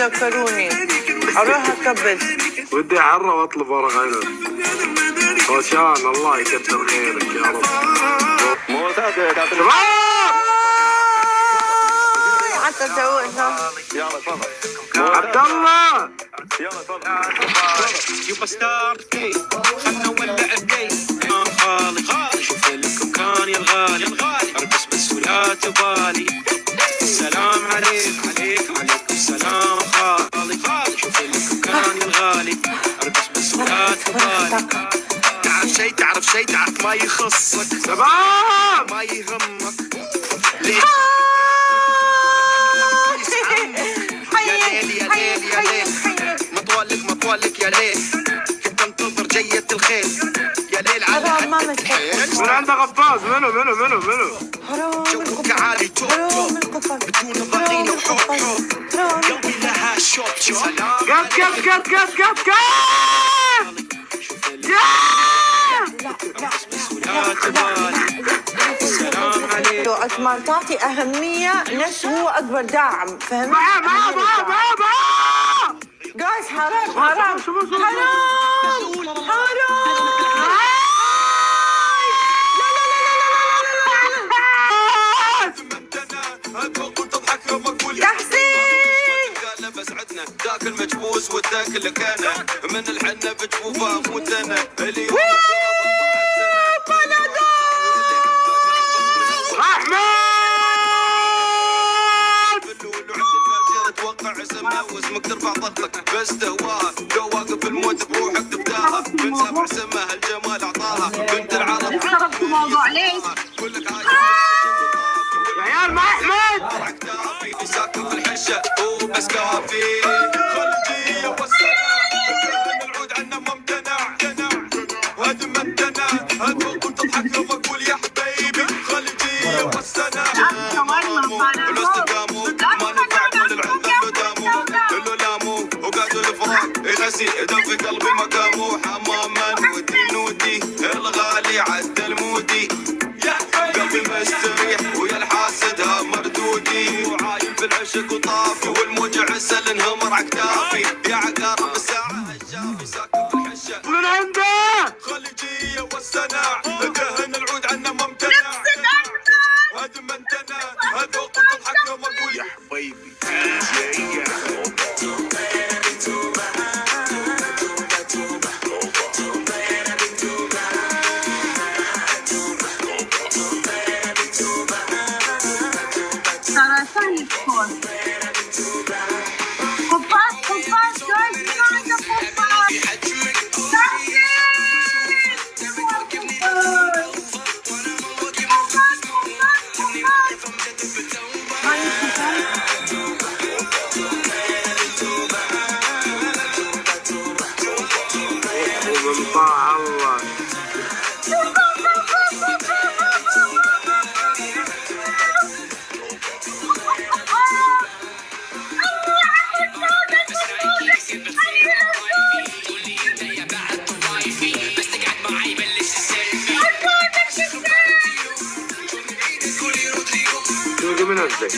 تذكروني اروح اكبس. ودي اعرى واطلب ورق عنب. روشان الله يكثر خيرك يا رب. شباب حتى سوينا. يلا تفضل عبد الله. يلا تفضل. يبقى ستار خلنا نولع الجيم. خالي خالي شوف لكم كان يا الغالي ارقص بس ولا تبالي. السلام عليك عليك عليكم السلام. خالي خالي شوف لكم كان يا الغالي ارقص بس ولا تبالي. تعرف شي تعرف ما يخصك شباب ما يهمك ليه. يا ليل يا ليل يا ليل مطولك يا ليل. كنت انتظر جية الخيل يا ليل على حرام ما حد متحيل. الحيل. من عند غفاز. منو حرام جوك عالي توب توب بدون ضغينة وحب حب قلبي لها شوب شوب. سلام كت السلام عليك. عثمان تعطي أهمية نفس هو أكبر داعم. فهمت؟ جايز حرام حرام قال بسعدنا ذاك المجبوس وذاك اللي كان من الحنة بجفوفه اموت انا اليوم. اتوقع اسمه واسمك ترفع ضغطك بس تهواه لو واقف الموت بروحك تبداها. من سبع سماه الجمال اعطاها بنت العرب. خربت موضوع ليش؟ كلك يا عيال ما احمد ساكن في الحشه وبس كافي. خلجي والسلام العود عنا ممتنع هذا ما امتنع هذا كنت تضحك يوم اقول يا حبيبي. خلجي والسلام الاستقاموا ما نفع كل العلم داموا كله لاموا وقعدوا الفراق يغسي دم في قلبي مقامه. حماما ودي الغالي عد المودي قلبي مستريح ويا الحاسدها مردودي. وعايم في العشق وطافي والموجع عسل انهمر عكتافي. يا عقارب الساعة الشافي ساكن في الحشة من عنده خليجية والسناع. دهن العود عنا ممتنع هذا ما امتنع هذا كنت اضحك يوم اقول يا حبيبي. ترى سهل تكون قباس جايز ما عنده قباس. ومن طاع الله. شو من عندك؟